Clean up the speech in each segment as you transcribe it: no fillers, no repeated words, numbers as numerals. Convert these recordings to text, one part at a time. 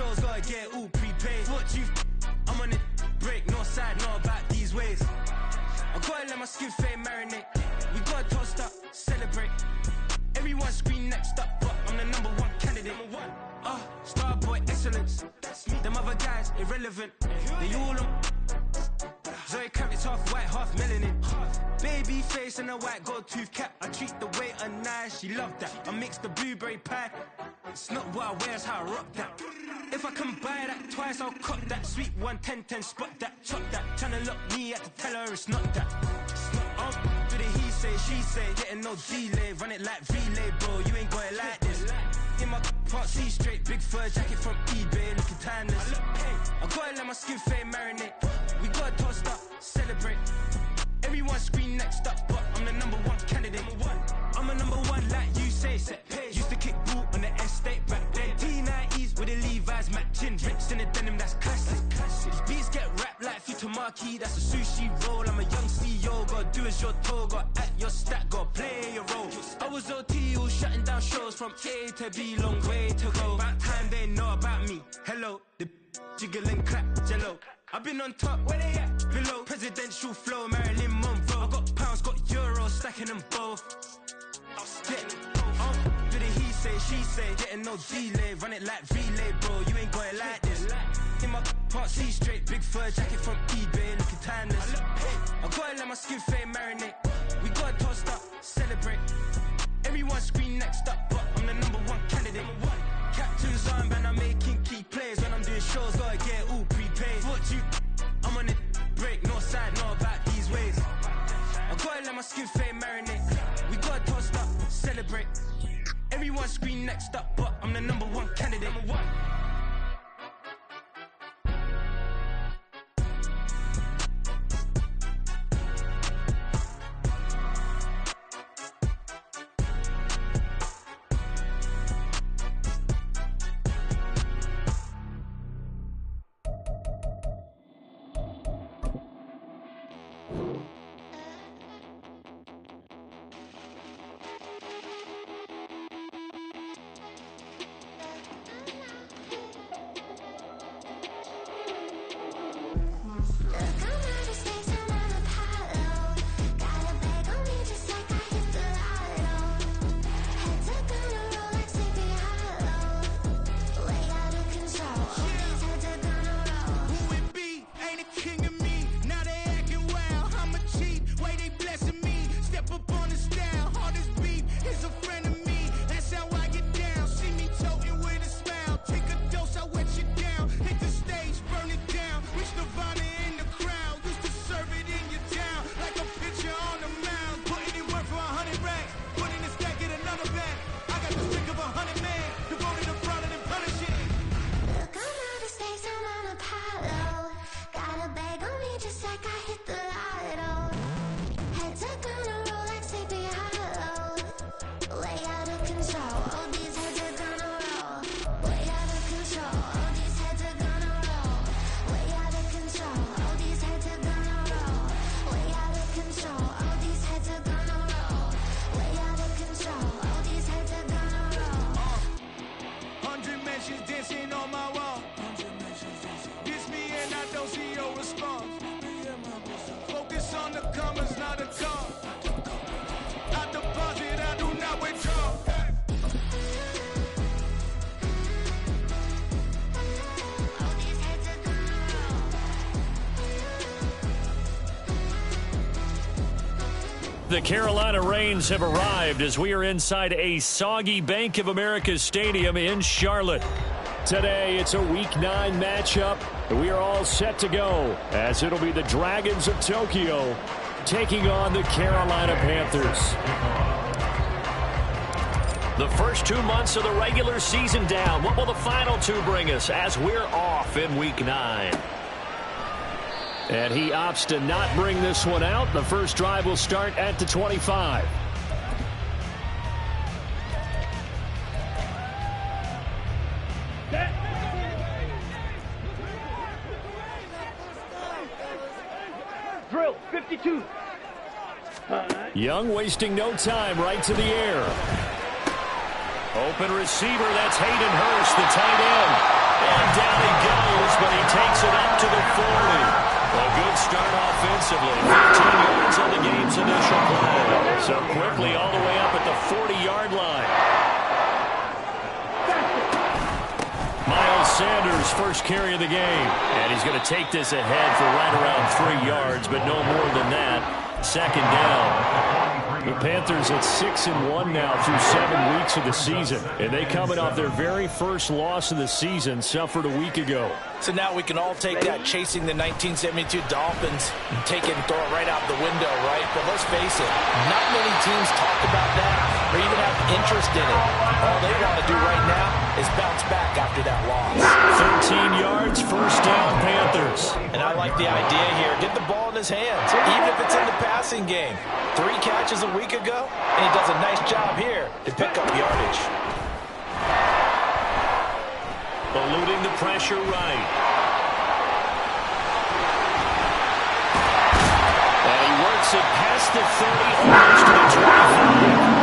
shows, gotta get it all prepaid. What you I'm on it break, no side, know about these ways. I gotta let my skin fade marinate. We gotta toast up, celebrate. Everyone scream next up, but I'm the #1 candidate. Starboy excellence. Them other guys irrelevant. They all on. Zoe Kravitz half white, half melanin. Baby face and a white gold tooth cap. I treat the waiter nice, she love that. I mix the blueberry pie. It's not what I wear, it's how I rock that. If I can buy that twice, I'll cut that. Sweet 110, spot that, chop that. Tryna lock me at the tell her it's not that. Do the he say, she say, getting no delay. Run it like relay, bro, you ain't got it like this. In my part C straight, big fur jacket from eBay, looking timeless. I gotta let my skin fade marinate. We gotta toast up, celebrate. Everyone scream next up, but I'm the #1 candidate. I'm a #1 like you say, set pace. Used to kick ball on the estate back then. T90s with the Levi's matching. Rips in the denim, that's classic. These beats get wrapped like Futamaki, that's a sushi roll. I'm a young CEO, gotta do as you're told. Gotta act your stat, gotta play your role. I was OT, all shutting down shows from A to B, long way to go. About time they know about me. Hello, the jiggle and clap, jello. I've been on top, where they at? Below, presidential flow, Marilyn Monroe. I got pounds, got euros, stacking them both. Do the he say, she say, getting no delay. Run it like relay, bro, you ain't got it like this. In my part C straight, big fur jacket from eBay, looking timeless. I gotta let my skin fade marinate. We gotta toast up, celebrate. Everyone scream next up, but I'm the #1 candidate. Captain's armband, I'm making key plays. When I'm doing shows, gotta get it all prepaid. What you I'm on it break, no side, know about these ways. I gotta let my skin fade marinate. We gotta toast up, celebrate. Everyone scream next up, but I'm the #1 candidate. The Carolina Rains have arrived as we are inside a soggy Bank of America Stadium in Charlotte. Today, it's a Week 9 matchup. We are all set to go as it'll be the Dragons of Tokyo taking on the Carolina Panthers. The first 2 months of the regular season down. What will the final 2 bring us as we're off in Week 9? And he opts to not bring this one out. The first drive will start at the 25. Drill, 52. Young wasting no time, right to the air. Open receiver, that's Hayden Hurst, the tight end. And down he goes, but he takes it up to the 40. A good start offensively. 15 yards on the game's initial play. So quickly all the way up at the 40-yard line. Miles Sanders, first carry of the game. And he's going to take this ahead for right around 3 yards, but no more than that. Second down. The Panthers at 6-1 now through 7 weeks of the season. And they coming off their very first loss of the season, suffered a week ago. So now we can all take that chasing the 1972 Dolphins and take it and throw it right out the window, right? But let's face it, not many teams talk about that or even have interest in it. All they want to do right now is bounce back after that loss. 13 yards, first down, Panthers. And I like the idea here. Get the ball in his hands, even if it's in the passing game. 3 catches a week ago, and he does a nice job here to pick up yardage. Eluding the pressure right. And he works it past the 30, almost to the 25.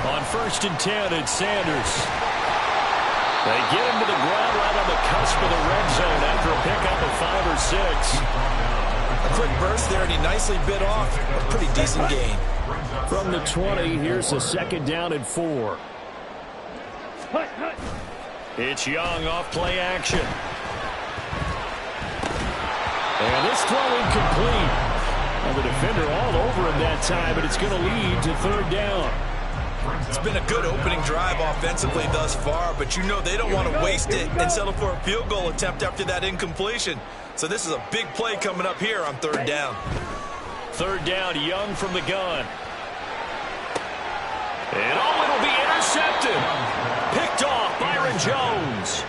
On 1st and 10, it's Sanders. They get him to the ground right on the cusp of the red zone after a pickup of 5 or 6. A quick burst there, and he nicely bit off a pretty decent gain. From the 20, here's a 2nd down and 4. It's Young off play action. And this throw incomplete. And the defender all over him that time, but it's going to lead to 3rd down. It's been a good opening drive offensively thus far, but you know they don't want to waste it and settle for a field goal attempt after that incompletion. So this is a big play coming up here on 3rd down. 3rd down, Young from the gun. And it'll be intercepted. Picked off, Byron Jones.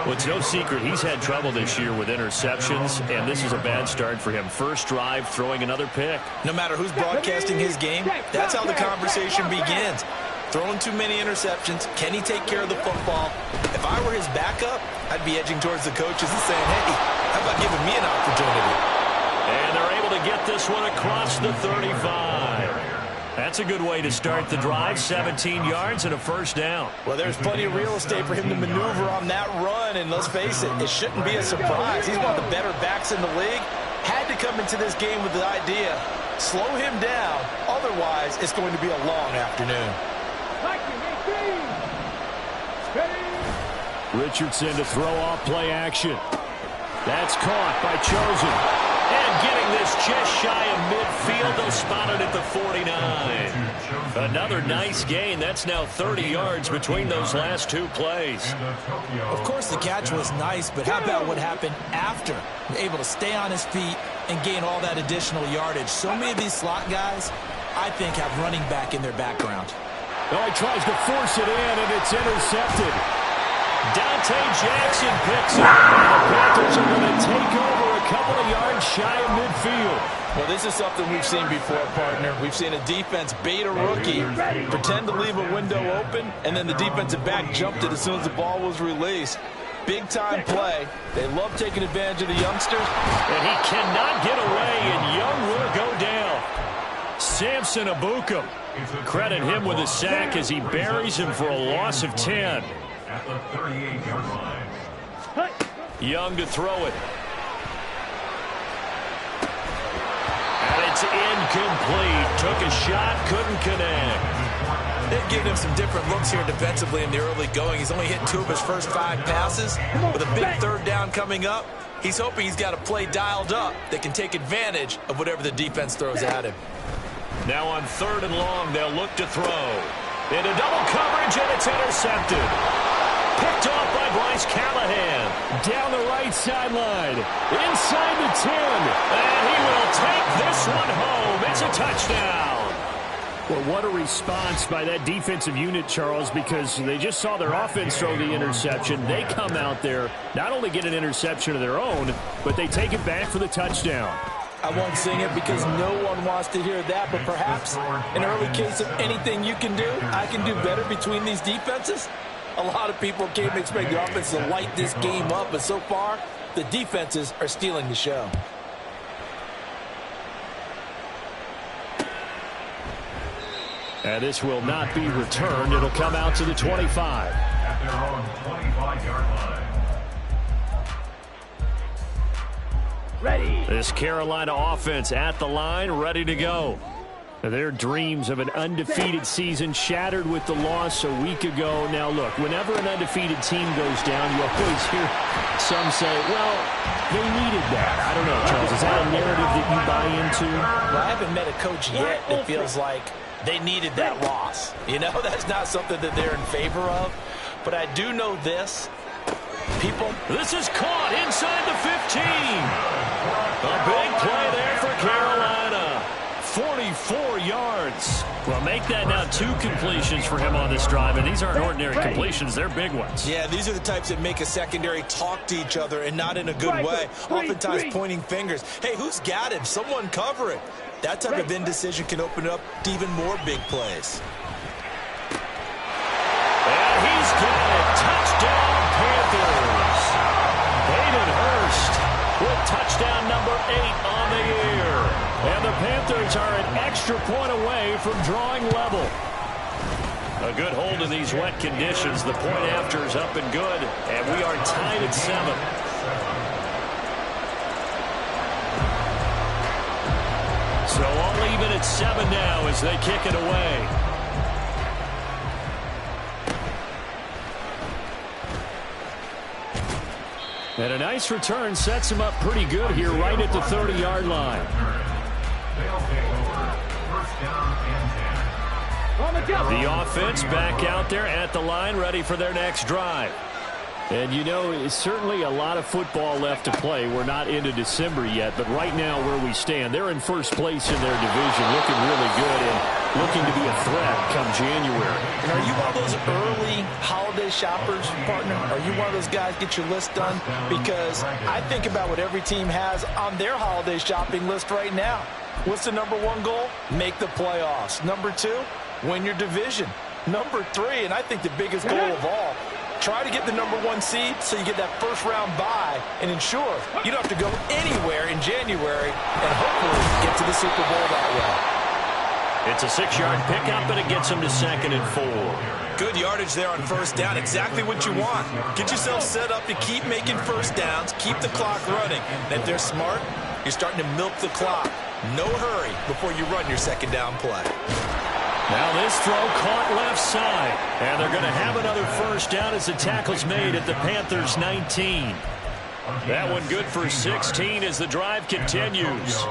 Well, it's no secret he's had trouble this year with interceptions, and this is a bad start for him. First drive, throwing another pick. No matter who's broadcasting his game, that's how the conversation begins. Throwing too many interceptions. Can he take care of the football? If I were his backup, I'd be edging towards the coaches and saying, hey, how about giving me an opportunity? And they're able to get this one across the 35. That's a good way to start the drive. 17 yards and a 1st down. Well, there's plenty of real estate for him to maneuver on that run, and let's face it, it shouldn't be a surprise. He's one of the better backs in the league. Had to come into this game with the idea, slow him down, otherwise it's going to be a long afternoon. Richardson to throw off play action. That's caught by Chosen. And getting this just shy of midfield, they'll spot it at the 49. Another nice gain. That's now 30 yards between those last 2 plays. Of course, the catch was nice, but how about what happened after? Able to stay on his feet and gain all that additional yardage. So many of these slot guys, I think, have running back in their background. Oh, he tries to force it in, and it's intercepted. Dante Jackson picks up. The Panthers are going to take over a couple of yards shy of midfield. Well, this is something we've seen before, partner. We've seen a defense bait a rookie, pretend to leave a window open, and then the defensive back jumped it as soon as the ball was released. Big-time play. They love taking advantage of the youngsters. And he cannot get away, and Young will go down. Samson Abukum. Credit him with a sack as he buries him for a loss of 10. At the 38-yard line. Young to throw it. And it's incomplete. Took a shot, couldn't connect. They've given him some different looks here defensively in the early going. He's only hit 2 of his first 5 passes. With a big 3rd down coming up, he's hoping he's got a play dialed up that can take advantage of whatever the defense throws at him. Now on 3rd and long, they'll look to throw. Into double coverage, and it's intercepted. Picked off by Bryce Callahan. Down the right sideline. Inside the 10. And he will take this one home. It's a touchdown. Well, what a response by that defensive unit, Charles, because they just saw their offense throw the interception. They come out there, not only get an interception of their own, but they take it back for the touchdown. I won't sing it because no one wants to hear that, but perhaps an early case of anything you can do, I can do better between these defenses. A lot of people came to expect the offense to light this game up, but so far, the defenses are stealing the show. And this will not be returned. It'll come out to the 25. At their own 25-yard line. Ready. This Carolina offense at the line, ready to go. Their dreams of an undefeated season shattered with the loss a week ago. Now, look, whenever an undefeated team goes down, you always hear some say, well, they needed that. I don't know, Charles. Is that a narrative that you buy into? Well, I haven't met a coach yet that feels like they needed that loss. You know, that's not something that they're in favor of. But I do know this. This is caught inside the 15. A big play there for Carolina. 44 yards. Well, make that now 2 completions for him on this drive, and these aren't ordinary completions. They're big ones. Yeah, these are the types that make a secondary talk to each other and not in a good way. Oftentimes pointing fingers. Hey, who's got him? Someone cover it. That type of indecision can open up to even more big plays. And he's got it. Touchdown, Panthers. Hayden Hurst with touchdown number 8 on the year. And the Panthers are an extra point away from drawing level. A good hold in these wet conditions. The point after is up and good. And we are tied at 7. So all even at 7 now as they kick it away. And a nice return sets him up pretty good here right at the 30-yard line. They'll take over. First down and 10. The offense back out there at the line, ready for their next drive. And, you know, it's certainly a lot of football left to play. We're not into December yet, but right now where we stand, they're in first place in their division, looking really good and looking to be a threat come January. And are you one of those early holiday shoppers, partner? Are you one of those guys get your list done? Because I think about what every team has on their holiday shopping list right now. What's the number 1 goal? Make the playoffs. Number 2, win your division. Number 3, and I think the biggest goal of all, try to get the number 1 seed so you get that first-round bye and ensure you don't have to go anywhere in January and hopefully get to the Super Bowl that way. It's a 6-yard pickup, and it gets them to 2nd and 4. Good yardage there on first down. Exactly what you want. Get yourself set up to keep making first downs, keep the clock running. And if they're smart, you're starting to milk the clock. No hurry before you run your second down play. Now this throw caught left side. And they're going to have another first down as the tackle's made at the Panthers' 19. That one good for 16 as the drive continues.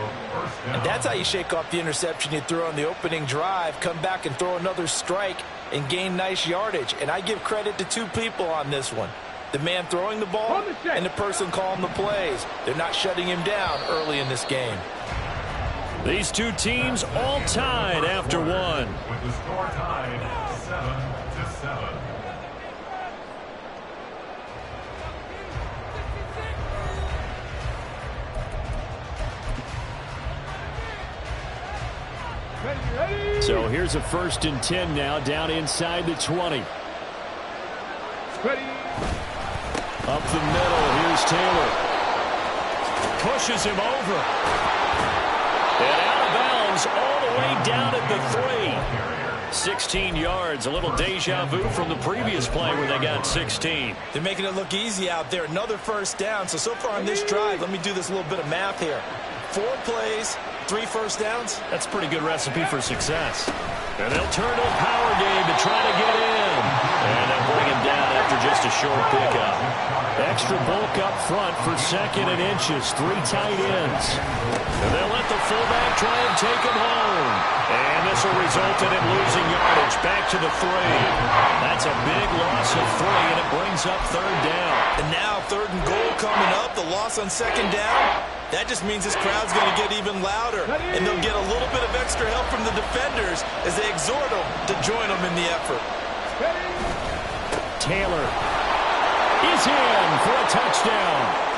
And that's how you shake off the interception you threw on the opening drive, come back and throw another strike and gain nice yardage. And I give credit to 2 people on this one. The man throwing the ball and the person calling the plays. They're not shutting him down early in this game. These 2 teams all tied after 1. With the score tied 7-7. So here's a 1st and 10 now down inside the 20. Ready. Up the middle, here's Taylor. Pushes him over. And out of bounds all the way down at the 3. 16 yards, a little deja vu from the previous play where they got 16. They're making it look easy out there. Another first down. So far on this drive, let me do this little bit of math here. 4 plays, 3 first downs. That's a pretty good recipe for success. And they'll turn to a power game to try to get in. And they'll bring him down after just a short pickup. Extra bulk up front for 2nd and inches. 3 tight ends. And they'll let the fullback try and take him home. And this will result in him losing yardage back to the 3. That's a big loss of 3, and it brings up 3rd down. And now 3rd and goal coming up. The loss on 2nd down. That just means this crowd's going to get even louder. And they'll get a little bit of extra help from the defenders as they exhort them to join them in the effort. Taylor is in for a touchdown.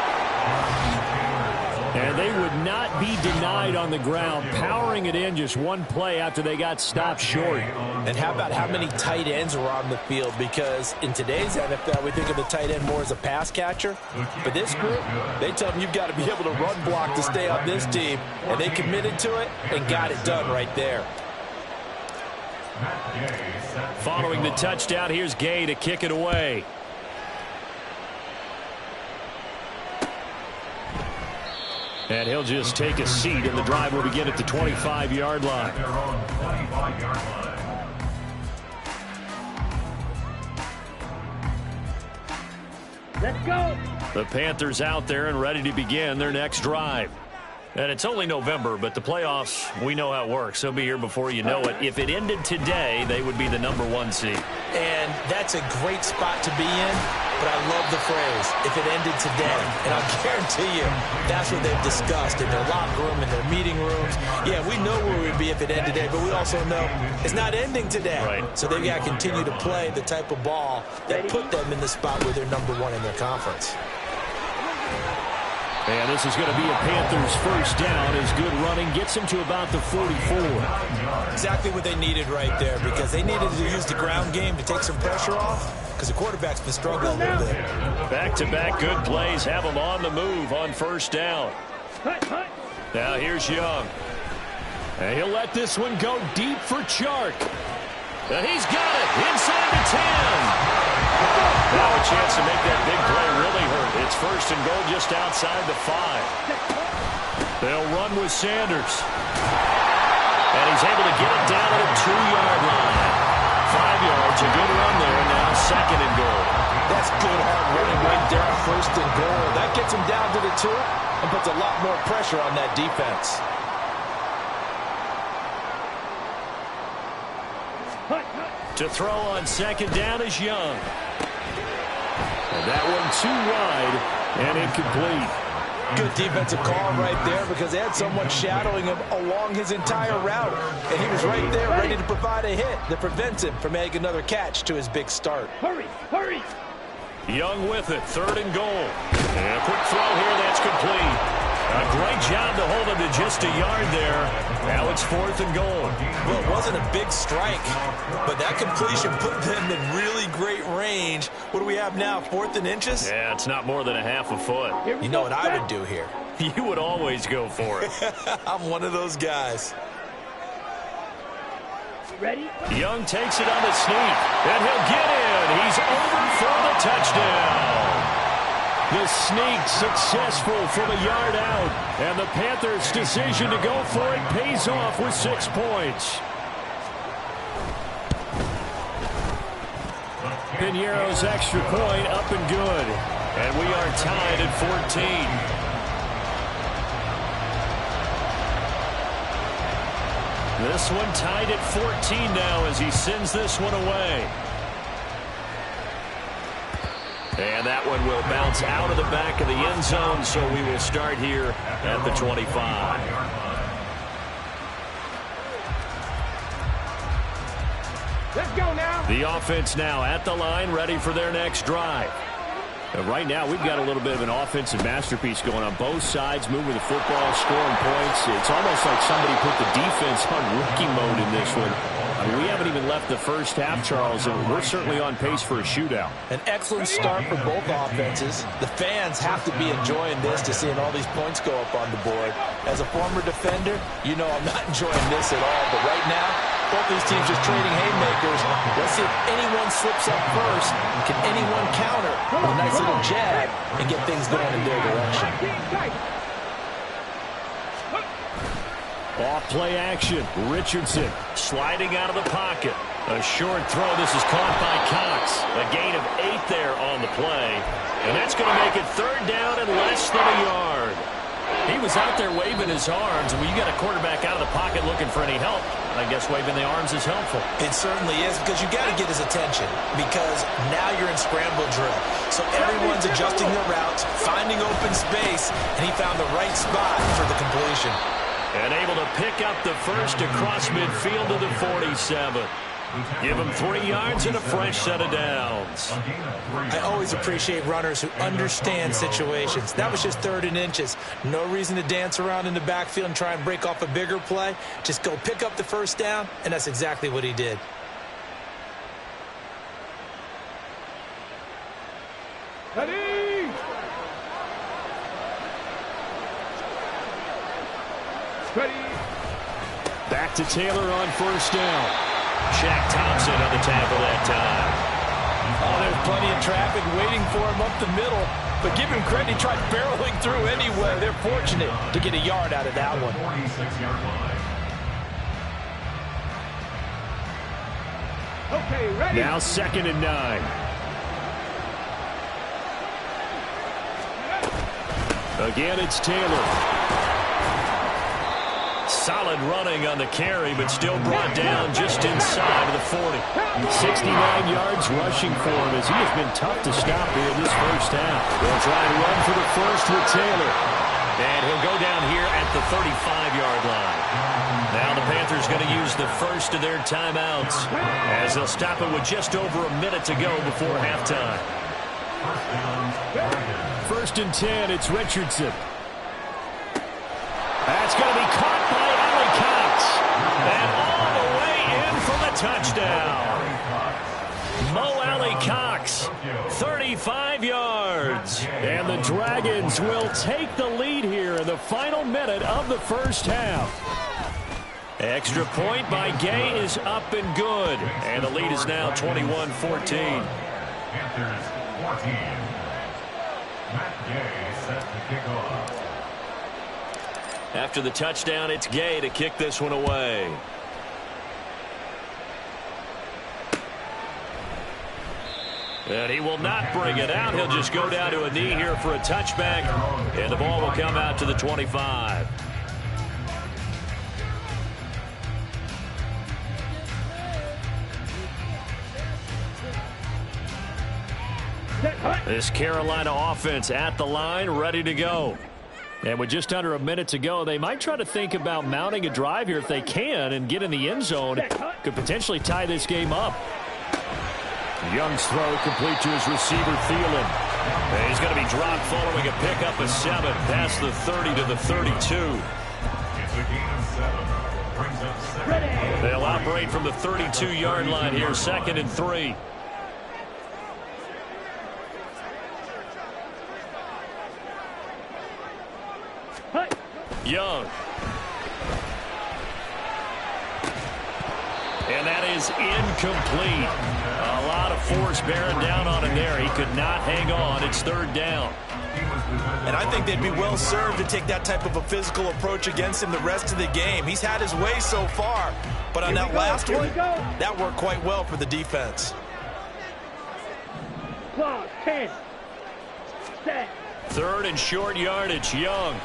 And they would not be denied on the ground, powering it in just 1 play after they got stopped short. And how about how many tight ends were on the field? Because in today's NFL, we think of the tight end more as a pass catcher. But this group, they tell them you've got to be able to run block to stay on this team. And they committed to it and got it done right there. Following the touchdown, here's Gay to kick it away. And he'll just take a seat, and the drive will begin at the 25-yard line. Their own 25-yard line. Let's go. The Panthers out there and ready to begin their next drive. And it's only November, but the playoffs, we know how it works. They'll be here before you know it. If it ended today, they would be the #1 seed. And that's a great spot to be in, but I love the phrase, if it ended today. And I'll guarantee you, that's what they've discussed in their locker room, in their meeting rooms. Yeah, we know where we'd be if it ended today, but we also know it's not ending today. Right. So they've got to continue to play the type of ball that put them in the spot where they're #1 in their conference. And this is going to be a Panthers first down as good running gets them to about the 44. Exactly what they needed right there, because they needed to use the ground game to take some pressure off, because the quarterback's been struggling a little bit. Back-to-back good plays have them on the move on first down. Now here's Young. And he'll let this one go deep for Chark. And he's got it inside the 10. Now a chance to make that big play really hurt. It's first and goal just outside the 5. They'll run with Sanders. And he's able to get it down to the 2-yard line. 5 yards, a good run there. Now second and goal. That's good hard running right there on first and goal. That gets him down to the 2 and puts a lot more pressure on that defense. To throw on second down is Young. And that one too wide and incomplete. Good defensive call right there, because they had someone shadowing him along his entire route. And he was right there ready to provide a hit that prevents him from making another catch to his big start. Hurry, hurry. Young with it, third and goal. And a quick throw here, that's complete. A great job to hold him to just a yard there. Now it's fourth and goal. Well, it wasn't a big strike, but that completion put them in really great range. What do we have now, 4th and inches? Yeah, it's not more than a half a foot. You know what I would do here? You would always go for it. I'm one of those guys. Ready? Young takes it on the sneak, and he'll get in. He's over for the touchdown. The sneak successful from a yard out, and the Panthers' decision to go for it pays off with 6 points. Piñeiro's extra point up and good, and we are tied at 14. This one tied at 14 now as he sends this one away. And that one will bounce out of the back of the end zone, so we will start here at the 25. Let's go now. The offense now at the line, ready for their next drive. Right now, we've got a little bit of an offensive masterpiece going on both sides, moving the football, scoring points. It's almost like somebody put the defense on rookie mode in this one. We haven't even left the first half, Charles, and we're certainly on pace for a shootout. An excellent start for both offenses. The fans have to be enjoying this to seeing all these points go up on the board. As a former defender, you know I'm not enjoying this at all. But right now, both these teams just trading haymakers. Let's see if anyone slips up first. Can anyone counter with a nice little jab and get things going in their direction? Off play action. Richardson sliding out of the pocket. A short throw. This is caught by Cox. A gain of 8 there on the play. And that's going to make it third down and less than a yard. He was out there waving his arms. When you got a quarterback out of the pocket looking for any help, I guess waving the arms is helpful. It certainly is, because you got to get his attention, because now you're in scramble drill. So everyone's adjusting their routes, finding open space, and he found the right spot for the completion. And able to pick up the first across midfield to the 47. Give him 3 yards and a fresh set of downs. I always appreciate runners who understand situations. That was just 3rd and inches. No reason to dance around in the backfield and try and break off a bigger play. Just go pick up the first down, and that's exactly what he did. Ready? Back to Taylor on first down. Shaq Thompson on the tackle that time. Oh, there's plenty of traffic waiting for him up the middle. But give him credit, he tried barreling through anyway. They're fortunate to get a yard out of that one. 46-yard line. Okay, ready? Now 2nd and 9. Again, it's Taylor. Solid running on the carry, but still brought down just inside of the 40. 69 yards rushing for him as he has been tough to stop here in this first half. They'll try and run for the first with Taylor. And he'll go down here at the 35-yard line. Now the Panthers going to use the first of their timeouts as they'll stop it with just over a minute to go before halftime. 1st and 10, it's Richardson. That's going to be caught by Allie Cox. And all the way in for the touchdown. Mo Alley Cox, 35 yards. And the Dragons will take the lead here in the final minute of the first half. Extra point by Gay is up and good. And the lead is now 21-14. Panthers 14. Matt Gay set to kick off. After the touchdown, it's Gay to kick this one away. And he will not bring it out. He'll just go down to a knee here for a touchback. And the ball will come out to the 25. This Carolina offense at the line, ready to go. And with just under a minute to go, they might try to think about mounting a drive here if they can and get in the end zone. Could potentially tie this game up. Young's throw complete to his receiver, Thielen. And he's going to be dropped following a pickup of 7 past the 30 to the 32. It's a gain of 7. Brings up 7. They'll operate from the 32-yard line here, 2nd and 3. Young. And that is incomplete. A lot of force bearing down on him there. He could not hang on. It's 3rd down. And I think they'd be well served to take that type of a physical approach against him the rest of the game. He's had his way so far. But on that last one, that worked quite well for the defense. Clock, 10. Set. 3rd and short yardage. Young.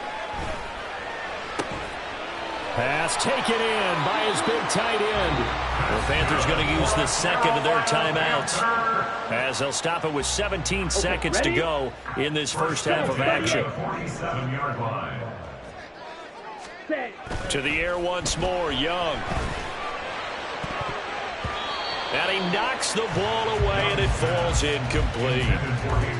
Pass taken in by his big tight end. The Panthers going to use the 2nd of their timeouts as they'll stop it with 17 seconds to go in this first half of action. 47-yard line. Set. To the air once more, Young. And he knocks the ball away, and it falls incomplete.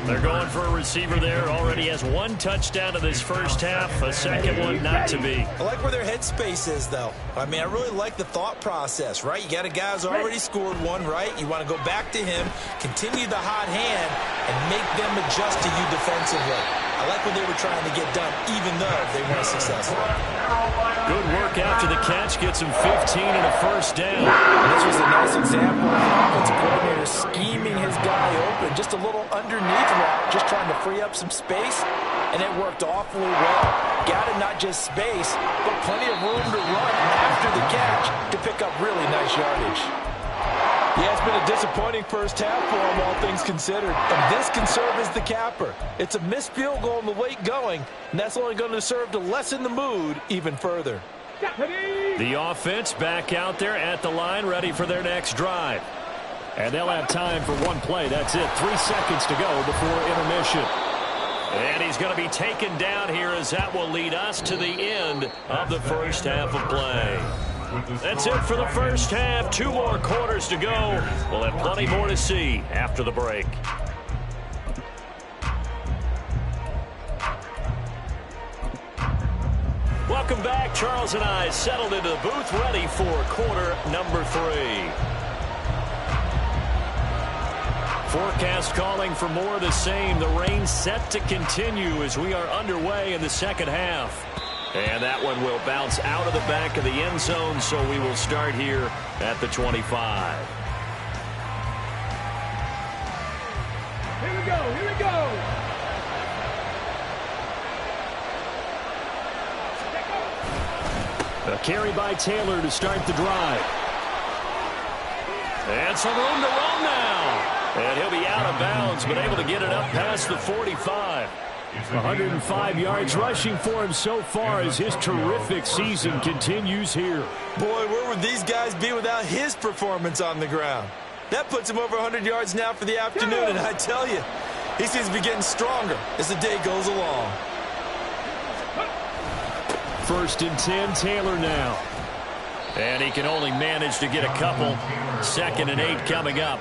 They're going for a receiver there. Already has 1 touchdown in this first half. A second one not to be. I like where their headspace is, though. I mean, I really like the thought process, right? You got a guy who's already scored 1, right? You want to go back to him, continue the hot hand, and make them adjust to you defensively. I like what they were trying to get done, even though they weren't successful. Good work after the catch. Gets him 15 and a first down. This was a nice example of the offensive coordinator scheming his guy open. Just a little underneath route, just trying to free up some space, and it worked awfully well. Got it, not just space, but plenty of room to run after the catch to pick up really nice yardage. Yeah, it's been a disappointing first half for him, all things considered. And this can serve as the capper. It's a missed field goal in the late going, and that's only going to serve to lessen the mood even further. The offense back out there at the line, ready for their next drive. And they'll have time for 1 play. That's it. 3 seconds to go before intermission. And he's going to be taken down here as that will lead us to the end of the first half of play. That's it for the first half. 2 more quarters to go. We'll have plenty more to see after the break. Welcome back. Charles and I settled into the booth, ready for quarter number 3. Forecast calling for more of the same. The rain set to continue as we are underway in the second half. And that one will bounce out of the back of the end zone, so we will start here at the 25. Here we go, here we go. A carry by Taylor to start the drive. And some room to run now. And he'll be out of bounds, but able to get it up past the 45. 105 yards rushing for him so far as his terrific season continues here. Boy, where would these guys be without his performance on the ground? That puts him over 100 yards now for the afternoon, and I tell you, he seems to be getting stronger as the day goes along. 1st and 10, Taylor now. And he can only manage to get a couple. 2nd and 8 coming up.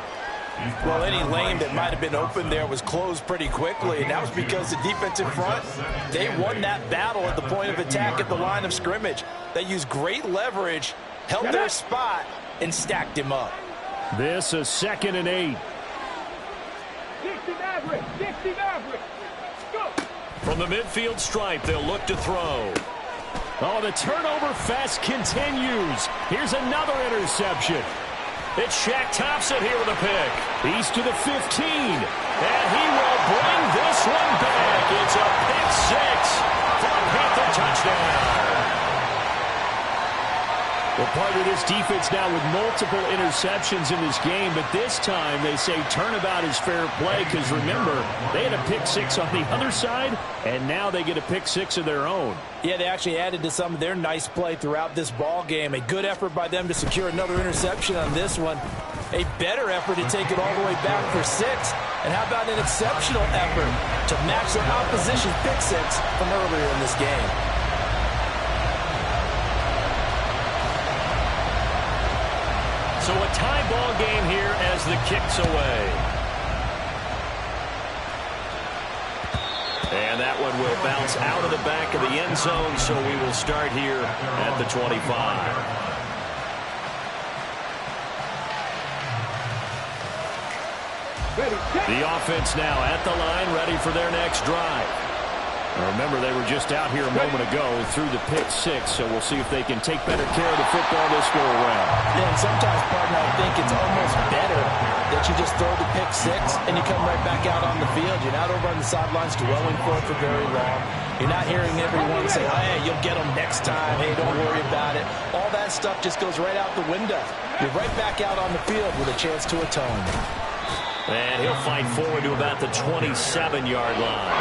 Well, any lane that might have been open there was closed pretty quickly, and that was because the defensive front, they won that battle at the point of attack at the line of scrimmage. They used great leverage, held their spot, and stacked him up. This a 2nd and 8. 60 Maverick, 60 Maverick. Go. From the midfield stripe, they'll look to throw. Oh, the turnover fest continues. Here's another interception. It's Shaq Thompson here with a pick. He's to the 15. And he will bring this one back. It's a pick 6 for a Panther touchdown. Well, part of this defense now with multiple interceptions in this game, but this time they say turnabout is fair play because, remember, they had a pick 6 on the other side, and now they get a pick 6 of their own. Yeah, they actually added to some of their nice play throughout this ball game. A good effort by them to secure another interception on this one. A better effort to take it all the way back for 6. And how about an exceptional effort to match their opposition's pick 6 from earlier in this game? So a tie ball game here as the kick's away. And that one will bounce out of the back of the end zone, so we will start here at the 25. The offense now at the line, ready for their next drive. Now remember, they were just out here a moment ago through the pick 6, so we'll see if they can take better care of the football this go around. Yeah, and sometimes, partner, I think it's almost better that you just throw the pick 6 and you come right back out on the field. You're not over on the sidelines dwelling for it for very long. You're not hearing everyone say, oh, hey, you'll get them next time. Hey, don't worry about it. All that stuff just goes right out the window. You're right back out on the field with a chance to atone. And he'll fight forward to about the 27-yard line.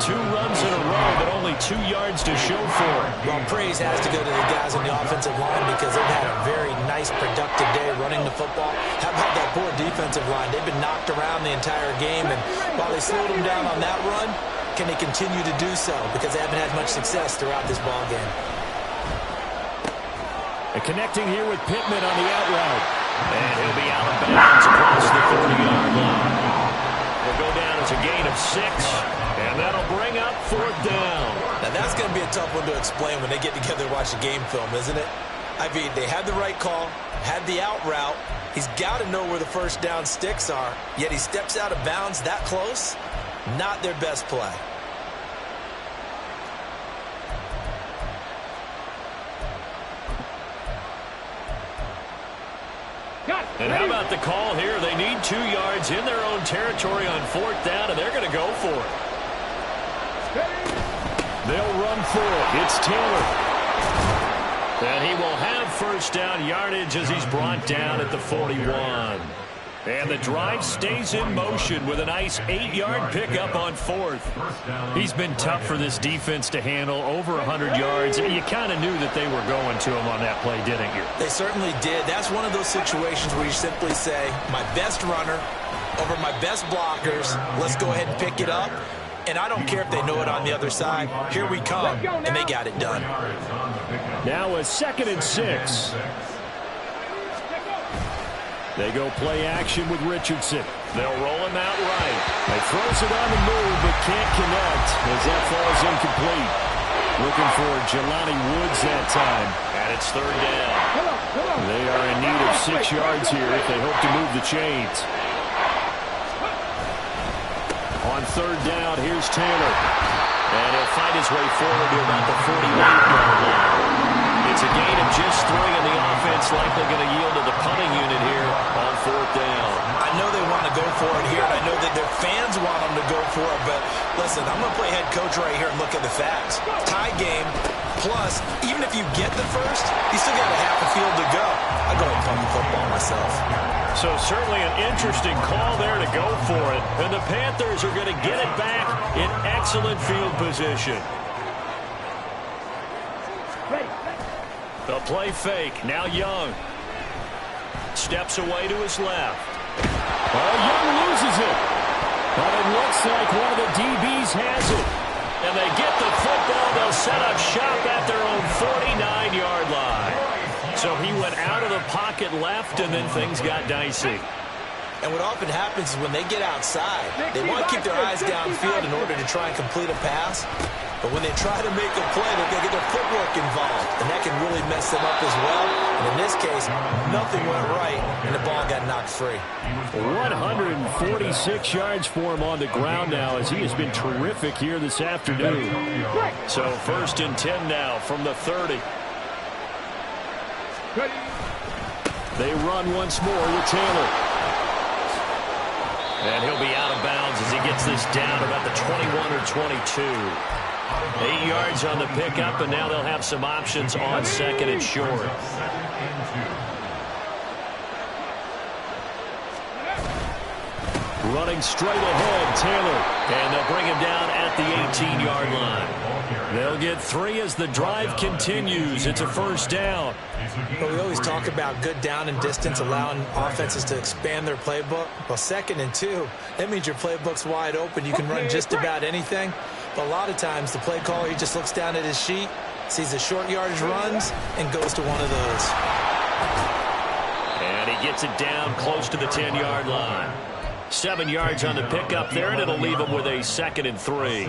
2 runs in a row, but only 2 yards to show for it. Well, praise has to go to the guys on the offensive line because they've had a very nice, productive day running the football. How about that poor defensive line? They've been knocked around the entire game, and while they slowed them down on that run, can they continue to do so? Because they haven't had much success throughout this ball game. And connecting here with Pittman on the out route. And he'll be out of bounds across the 40-yard line. Will go down as a gain of 6, and that'll bring up 4th down. Now, that's going to be a tough one to explain when they get together and watch the game film, isn't it? I mean, they had the right call, had the out route. He's got to know where the first down sticks are, yet he steps out of bounds that close. Not their best play. And how about the call here? They need 2 yards in their own territory on 4th down, and they're going to go for it. They'll run for it. It's Taylor. And he will have first down yardage as he's brought down at the 41. And the drive stays in motion with a nice 8-yard pickup on 4th. He's been tough for this defense to handle, over 100 yards. You kind of knew that they were going to him on that play, didn't you? They certainly did. That's one of those situations where you simply say, my best runner over my best blockers, let's go ahead and pick it up. And I don't care if they know it on the other side. Here we come, and they got it done. Now a 2nd and 6. They go play action with Richardson. They'll roll him out right. They throws it on the move, but can't connect as that falls incomplete. Looking for Jelani Woods that time. And it's 3rd down. They are in need of 6 yards here if they hope to move the chains. On 3rd down, here's Taylor. And he'll fight his way forward to about the 48-yard line. It's a gain of just 3, and the offense likely going to yield to the punting unit here on 4th down. I know they want to go for it here, and I know that their fans want them to go for it, but listen, I'm going to play head coach right here and look at the facts. Tie game, plus, even if you get the first, you still got a half a field to go. I'll go and punt the football myself. So certainly an interesting call there to go for it. And the Panthers are going to get it back in excellent field position. The play fake. Now Young. Steps away to his left. Oh, Young loses it. But it looks like one of the DBs has it. And they get the football. They'll set up shop at their own 49-yard line. So he went out of the pocket left, and then things got dicey. And what often happens is when they get outside, they want to keep their eyes downfield in order to try and complete a pass. But when they try to make a play, they're going to get their footwork involved. And that can really mess them up as well. And in this case, nothing went right, and the ball got knocked free. 146 yards for him on the ground now, as he has been terrific here this afternoon. So 1st and 10 now from the 30. They run once more with Taylor. And he'll be out of bounds as he gets this down about the 21 or 22. 8 yards on the pickup, and now they'll have some options on 2nd and short. Running straight ahead, Taylor. And they'll bring him down at the 18-yard line. They'll get 3 as the drive continues. It's a 1st down. But we always talk about good down and distance, allowing offenses to expand their playbook. Well, 2nd and 2, that means your playbook's wide open. You can run just about anything. But a lot of times, the play caller, he just looks down at his sheet, sees the short yardage runs, and goes to one of those. And he gets it down close to the 10-yard line. 7 yards on the pickup there, and it'll leave them with a 2nd and 3.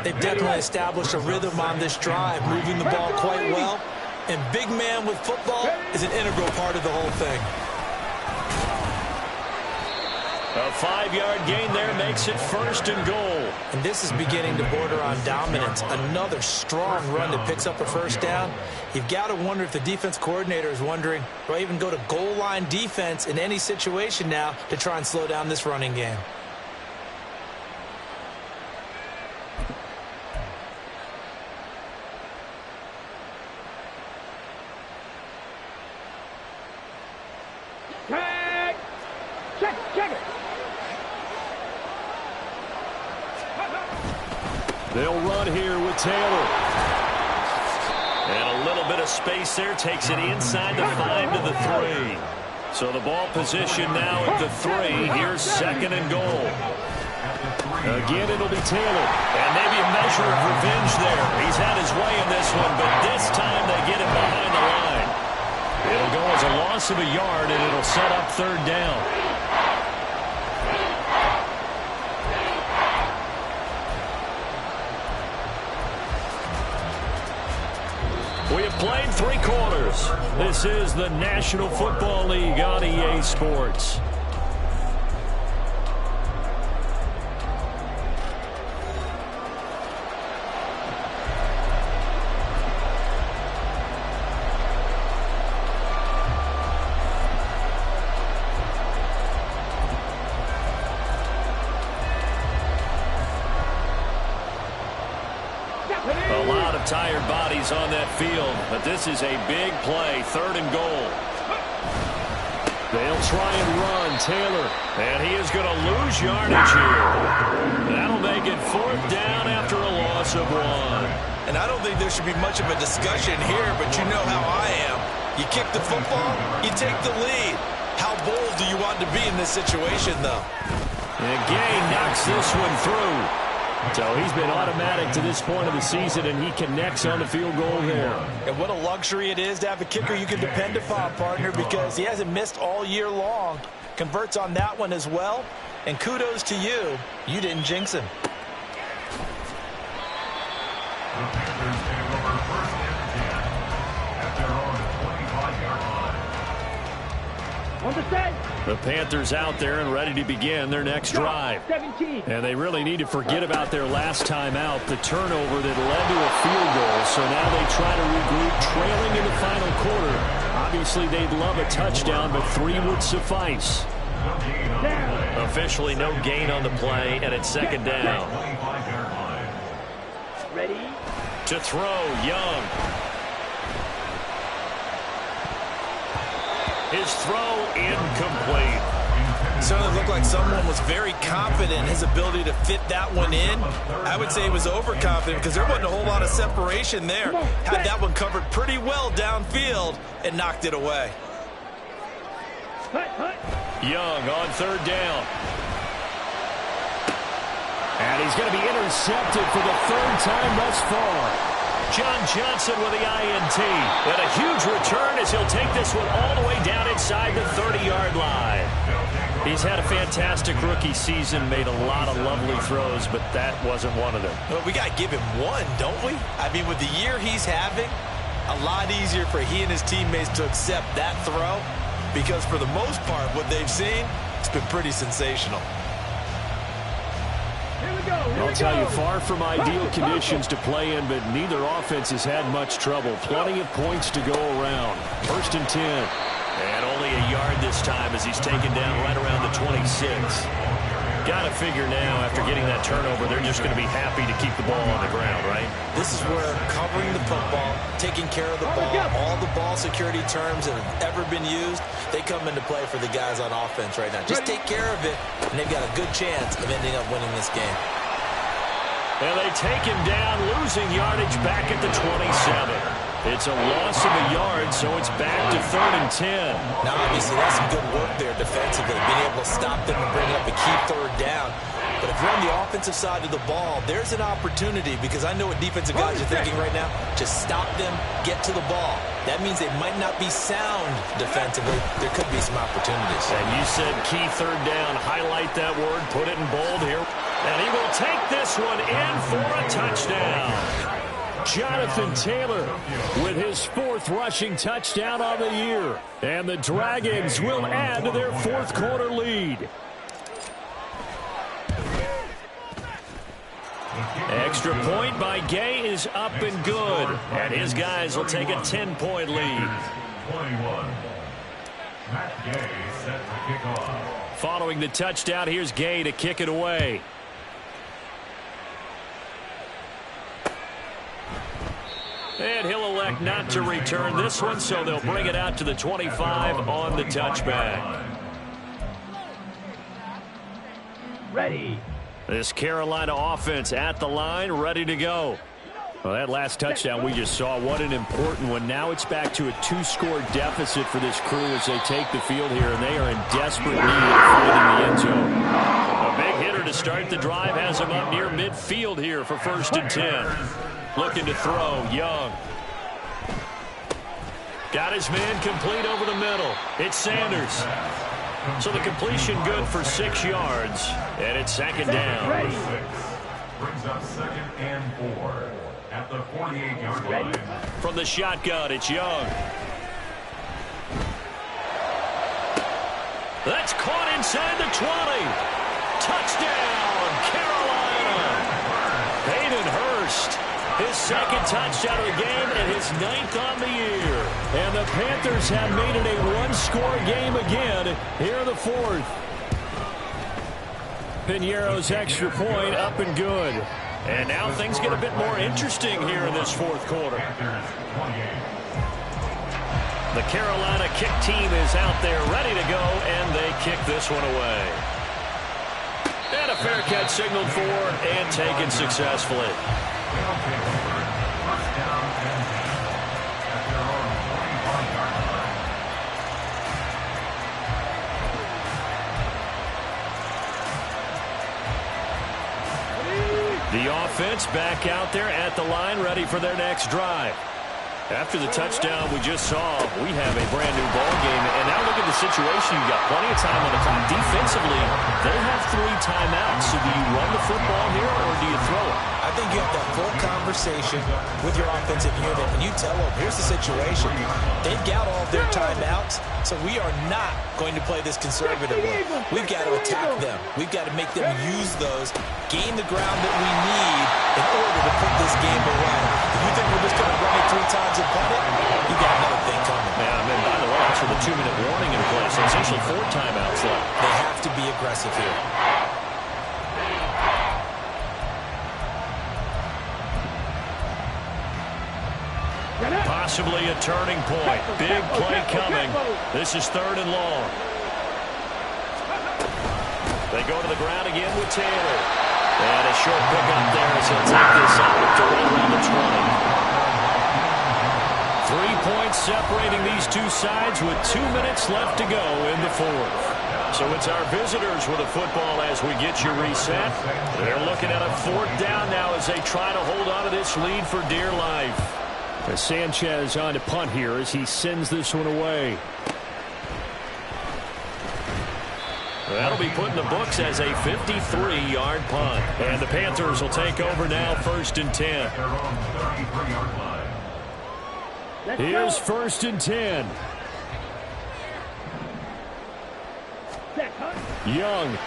They've definitely established a rhythm on this drive, moving the ball quite well. And big man with football is an integral part of the whole thing. A 5-yard gain there makes it 1st and goal. And this is beginning to border on dominance. Another strong run that picks up a 1st down. You've got to wonder if the defense coordinator is wondering, do I even go to goal line defense in any situation now to try and slow down this running game? Check it. They'll run here with Taylor. And a little bit of space there takes it inside the 5 to the 3. So the ball position now at the 3. Here's 2nd and goal. Again, it'll be Taylor. And maybe a measure of revenge there. He's had his way in this one, but this time they get him behind the line. It'll go as a loss of a yard, and it'll set up 3rd down. We have played 3 quarters. This is the National Football League on EA Sports. A lot of tired bodies on that field, but this is a big play, 3rd and goal. They'll try and run Taylor, and he is going to lose yardage here. That'll make it 4th down after a loss of 1. And I don't think there should be much of a discussion here, but you know how I am. You kick the football, you take the lead. How bold do you want to be in this situation, though? And Gay knocks this one through. So he's been automatic to this point of the season, and he connects on the field goal there. And what a luxury it is to have a kicker you can depend upon, partner, because he hasn't missed all year long. Converts on that one as well. And kudos to you. You didn't jinx him. On the set. The Panthers out there and ready to begin their next drive. 17. And they really need to forget about their last time out, the turnover that led to a field goal. So now they try to regroup, trailing in the final quarter. Obviously, they'd love a touchdown, but 3 would suffice. Officially no gain on the play, and it's second down. Ready? To throw, Young. His throw incomplete. Certainly looked like someone was very confident in his ability to fit that one in. I would say he was overconfident because there wasn't a whole lot of separation there. Had that one covered pretty well downfield and knocked it away. Young on third down. And he's going to be intercepted for the 3rd time thus far. John Johnson with the INT. And a huge return as he'll take this one all the way down inside the 30-yard line. He's had a fantastic rookie season, made a lot of lovely throws, but that wasn't one of them. Well, we got to give him one, don't we? I mean, with the year he's having, a lot easier for he and his teammates to accept that throw because for the most part, what they've seen, it's been pretty sensational. I'll tell you, far from ideal conditions to play in, but neither offense has had much trouble. Plenty of points to go around. 1st and 10. And only a yard this time as he's taken down right around the 26. Got to figure now, after getting that turnover, they're just going to be happy to keep the ball on the ground, right? This is where covering the football, taking care of the ball, all the ball security terms that have ever been used, they come into play for the guys on offense right now. Just take care of it, and they've got a good chance of ending up winning this game. And they take him down, losing yardage back at the 27. It's a loss of a yard, so it's back to 3rd and 10. Now, obviously, that's some good work there defensively, being able to stop them and bring up a key 3rd down. But if you're on the offensive side of the ball, there's an opportunity because I know what defensive guys are thinking right now. Just stop them, get to the ball. That means they might not be sound defensively. There could be some opportunities. And you said key 3rd down. Highlight that word. Put it in bold here. And he will take this one in for a touchdown. Jonathan Taylor with his 4th rushing touchdown on the year. And the Dragons will add to their 4th quarter lead. Extra point by Gay is up and good. And his guys will take a 10-point lead. 21. Matt Gay set to kick off. Following the touchdown, here's Gay to kick it away. And he'll elect not to return this one, so they'll bring it out to the 25 on the touchback. Ready. This Carolina offense at the line, ready to go. Well, that last touchdown we just saw, what an important one. Now it's back to a 2-score deficit for this crew as they take the field here, and they are in desperate need of finding the end zone. A big hitter to start the drive has him up near midfield here for 1st and 10. Looking to throw, Young. Got his man complete over the middle. It's Sanders. So the completion good for 6 yards, and it's 2nd down. Brings up 2nd and 4 at the 48-yard line. From the shotgun, it's Young. That's caught inside the 20. Touchdown, Carolina. Hayden Hurst. His 2nd touchdown of the game and his 9th on the year. And the Panthers have made it a 1-score game again here in the 4th. Piñeiro's extra point up and good. And now things get a bit more interesting here in this 4th quarter. The Carolina kick team is out there ready to go, and they kick this one away. And a fair catch signaled for and taken successfully. The offense back out there at the line, ready for their next drive. After the touchdown we just saw, we have a brand new ball game. And now look at the situation. You've got plenty of time on the clock. Defensively, they have 3 timeouts. So do you run the football here or do you throw it? I think you have that full conversation with your offensive unit, and you tell them, here's the situation. They've got all of their timeouts, so we are not going to play this conservatively. We've got to attack them. We've got to make them use those, gain the ground that we need in order to put this game away. If you think we're just going to run it 3 times and punt it, you got another thing coming. Yeah, and by the way, that's with a 2-minute warning in place. So essentially 4 timeouts left. They have to be aggressive here. Possibly a turning point. Big play coming. This is 3rd and long. They go to the ground again with Taylor. And a short pickup there as he'll take this out to right around the 20. 3 points separating these two sides with 2 minutes left to go in the 4th. So it's our visitors with a football as we get you reset. They're looking at a 4th down now as they try to hold on to this lead for dear life. As Sanchez on to punt here as he sends this one away. That'll be put in the books as a 53-yard punt. And the Panthers will take over now, 1st and 10. Here's 1st and 10. Young.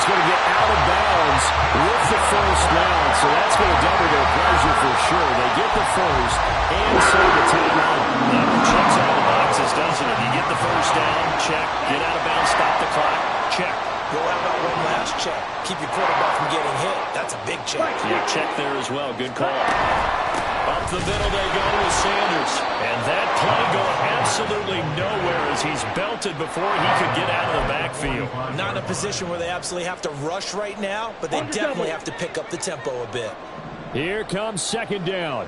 Going to get out of bounds with the 1st down, so that's going to double their pleasure for sure. They get the 1st and save the timeout. That checks out of the boxes, doesn't it? You get the 1st down, check. Get out of bounds, stop the clock, check. Go out about one last check. Keep your quarterback from getting hit. That's a big check. Yeah, check there as well. Good call. Up the middle they go with Sanders. And that play going absolutely nowhere as he's belted before he could get out of the backfield. Not in a position where they absolutely have to rush right now, but they definitely have to pick up the tempo a bit. Here comes 2nd down.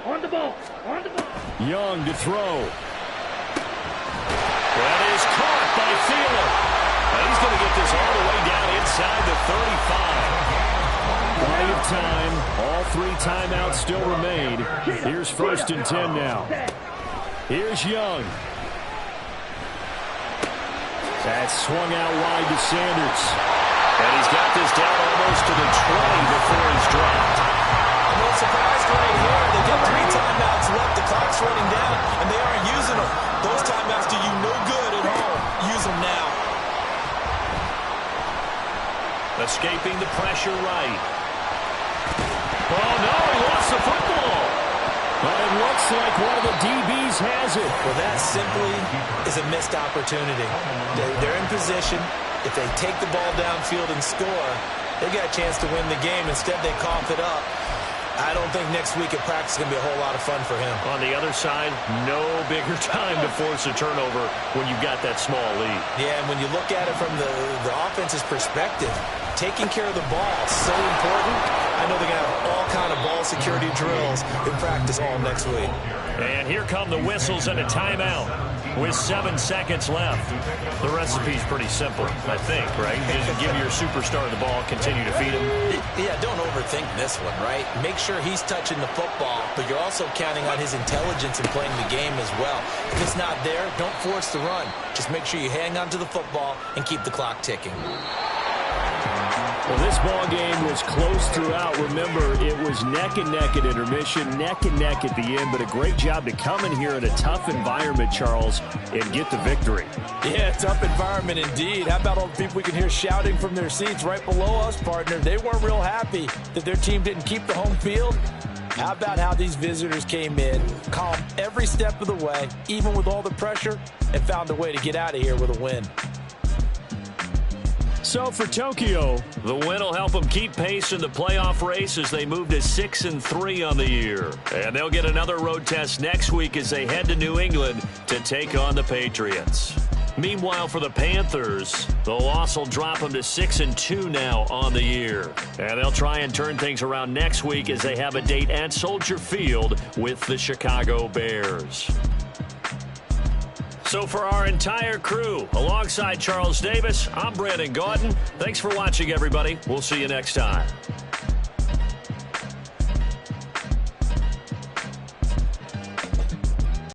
On the ball. On the ball. Young to throw. That is caught by Thielen. He's going to get this all the way down inside the 35. Plenty of time. All 3 timeouts still remain. Here's 1st and 10 now. Here's Young. That's swung out wide to Sanders. And he's got this down almost to the 20 before he's dropped. I'm a little surprised right here. They get 3 timeouts left. The clock's running down, and they aren't using them. Those timeouts do you no good at home. Use them now. Escaping the pressure right. Oh, no, he lost the football. But it looks like one of the DBs has it. Well, that simply is a missed opportunity. They're in position. If they take the ball downfield and score, they got a chance to win the game. Instead, they cough it up. I don't think next week at practice is going to be a whole lot of fun for him. On the other side, no bigger time to force a turnover when you've got that small lead. Yeah, and when you look at it from the offense's perspective, taking care of the ball is so important. I know they're going to have all kind of ball security drills in practice all next week. And here come the whistles and a timeout with 7 seconds left. The recipe's pretty simple, I think, right? Just give your superstar the ball, continue to feed him. Yeah, don't overthink this one, right? Make sure he's touching the football, but you're also counting on his intelligence in playing the game as well. If it's not there, don't force the run. Just make sure you hang on to the football and keep the clock ticking. Well, this ball game was close throughout. Remember, it was neck and neck at intermission, neck and neck at the end, but a great job to come in here in a tough environment, Charles, and get the victory. Yeah, tough environment indeed. How about all the people we can hear shouting from their seats right below us, partner? They weren't real happy that their team didn't keep the home field. How about how these visitors came in, calm every step of the way, even with all the pressure, and found a way to get out of here with a win. So for Tokyo, the win will help them keep pace in the playoff race as they move to 6-3 on the year. And they'll get another road test next week as they head to New England to take on the Patriots. Meanwhile, for the Panthers, the loss will drop them to 6-2 now on the year. And they'll try and turn things around next week as they have a date at Soldier Field with the Chicago Bears. So for our entire crew, alongside Charles Davis, I'm Brandon Gaudin. Thanks for watching, everybody. We'll see you next time.